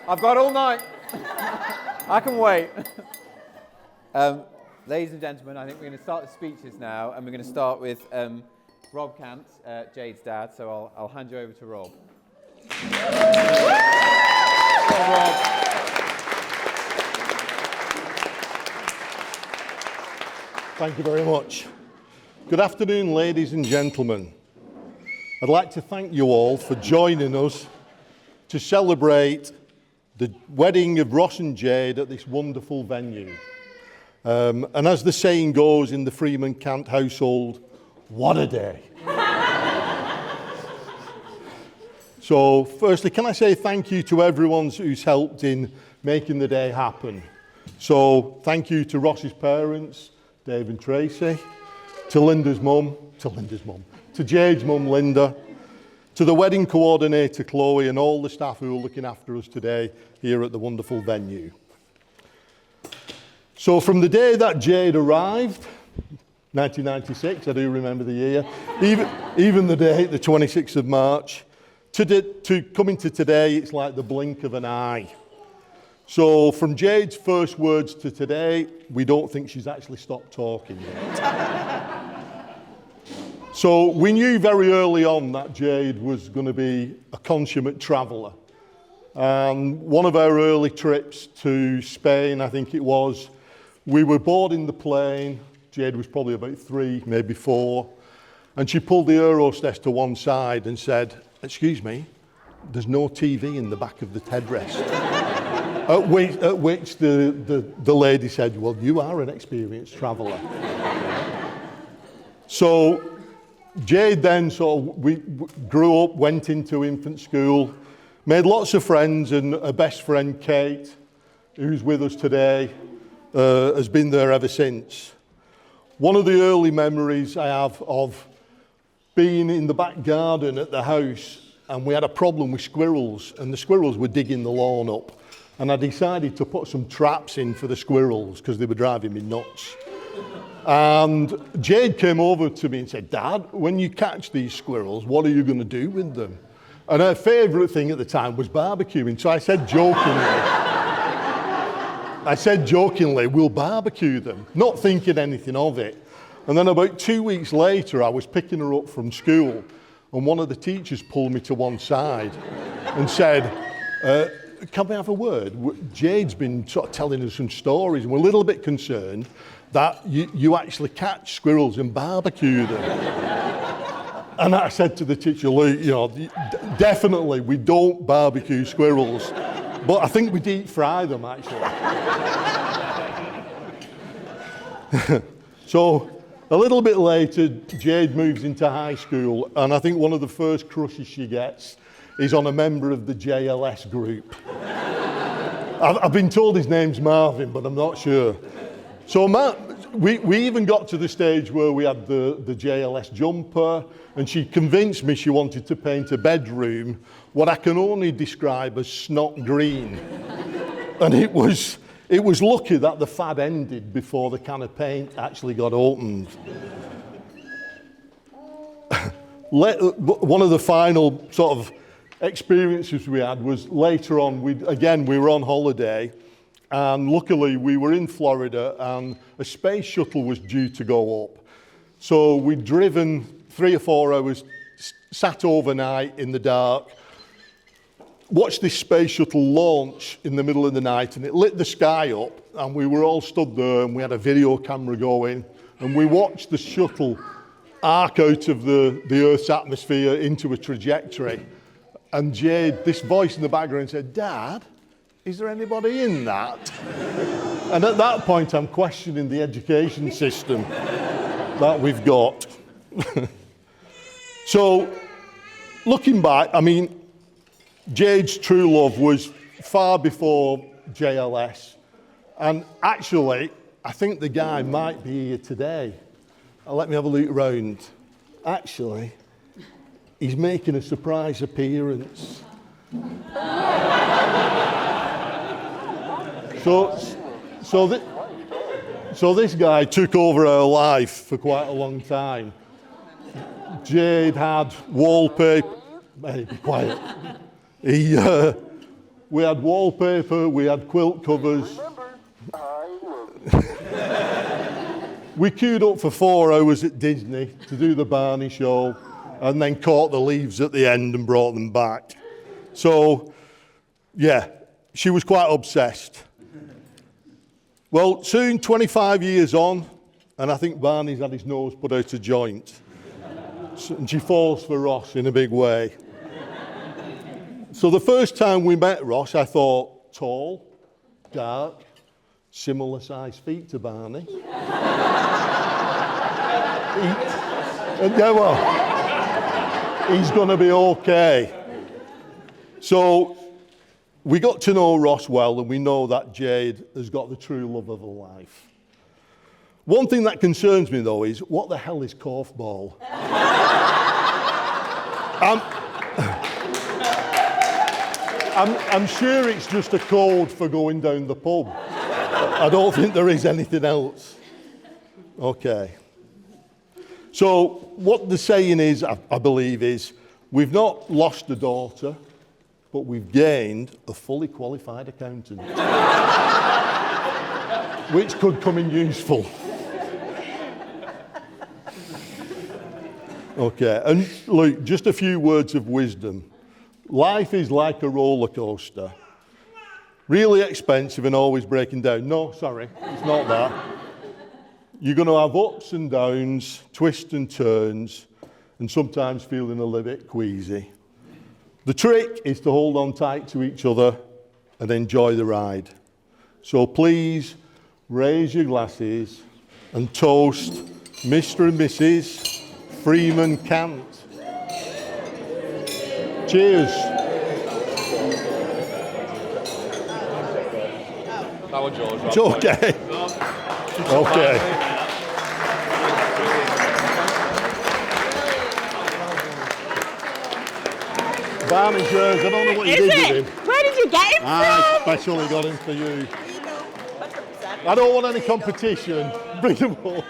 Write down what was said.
I've got all night. I can wait. Ladies and gentlemen, I think we're going to start the speeches now, and we're going to start with Rob Cant, Jade's dad. So I'll hand you over to Rob. Rob. Thank you very much. Good afternoon, ladies and gentlemen. I'd like to thank you all for joining us to celebrate the wedding of Ross and Jade at this wonderful venue. And as the saying goes in the Freeman-Cant household, what a day. So firstly, can I say thank you to everyone who's helped in making the day happen. So thank you to Ross's parents, Dave and Tracy, to Jade's mum, Linda, to the wedding coordinator, Chloe, and all the staff who are looking after us today here at the wonderful venue. So from the day that Jade arrived, 1996, I do remember the year, even the date, the 26th of March, to coming to today, it's like the blink of an eye. So from Jade's first words to today, we don't think she's actually stopped talking yet. So we knew very early on that Jade was going to be a consummate traveller. And one of our early trips to Spain, I think it was, we were boarding the plane. Jade was probably about 3, maybe 4. And she pulled the air hostess to one side and said, "Excuse me, there's no TV in the back of the headrest." At which the lady said, "Well, you are an experienced traveller." So Jade then we grew up, went into infant school, made lots of friends, and a best friend, Kate, who's with us today, has been there ever since. One of the early memories I have of being in the back garden at the house, and we had a problem with squirrels, and the squirrels were digging the lawn up. And I decided to put some traps in for the squirrels because they were driving me nuts. And Jade came over to me and said, "Dad, when you catch these squirrels, what are you going to do with them?" And her favourite thing at the time was barbecuing. So I said jokingly, "We'll barbecue them," not thinking anything of it. And then about 2 weeks later, I was picking her up from school, and one of the teachers pulled me to one side and said, "Can we have a word? Jade's been sort of telling us some stories, and we're a little bit concerned that you actually catch squirrels and barbecue them." And I said to the teacher, "Look, definitely we don't barbecue squirrels, but I think we deep fry them actually." So a little bit later, Jade moves into high school, and I think one of the first crushes she gets is on a member of the JLS group. I've been told his name's Marvin, but I'm not sure. So we even got to the stage where we had the JLS jumper, and she convinced me she wanted to paint a bedroom what I can only describe as snot green. And it was lucky that the fad ended before the can of paint actually got opened. One of the final sort of experiences we had was later on. We were on holiday, and luckily we were in Florida, and a space shuttle was due to go up. So we'd driven 3 or 4 hours, sat overnight in the dark, watched this space shuttle launch in the middle of the night, and it lit the sky up, and we were all stood there, and we had a video camera going, and we watched the shuttle arc out of the Earth's atmosphere into a trajectory. And Jade, this voice in the background said, "Dad, is there anybody in that?" And at that point, I'm questioning the education system that we've got. So, looking back, I mean, Jade's true love was far before JLS. And actually, I think the guy might be here today. Let me have a look around. Actually, he's making a surprise appearance. So this guy took over our life for quite a long time. Jade had wallpaper. Hey, be quiet. We had wallpaper, we had quilt covers. We queued up for 4 hours at Disney to do the Barney show and then caught the leaves at the end and brought them back. So, yeah, she was quite obsessed. Well, soon 25 years on, and I think Barney's had his nose put out of joint. And she falls for Ross in a big way. So the first time we met Ross, I thought, tall, dark, similar sized feet to Barney. Yeah, well, he's going to be okay. So we got to know Ross well, and we know that Jade has got the true love of her life. One thing that concerns me, though, is what the hell is korfball? I'm sure it's just a code for going down the pub. I don't think there is anything else. Okay. So what the saying is, I believe, is we've not lost a daughter, but we've gained a fully qualified accountant, which could come in useful. Okay, and look, just a few words of wisdom. Life is like a roller coaster. Really expensive and always breaking down. No, sorry, it's not that. You're going to have ups and downs, twists and turns, and sometimes feeling a little bit queasy. The trick is to hold on tight to each other and enjoy the ride. So please raise your glasses and toast Mr. and Mrs. Freeman-Cant. Cheers. That was yours, Rob. It's okay. Okay. Barney's yours. I don't know what you did with him. Where did you get him I from? specially got him for you. 100%. I don't want any competition. Bring them all.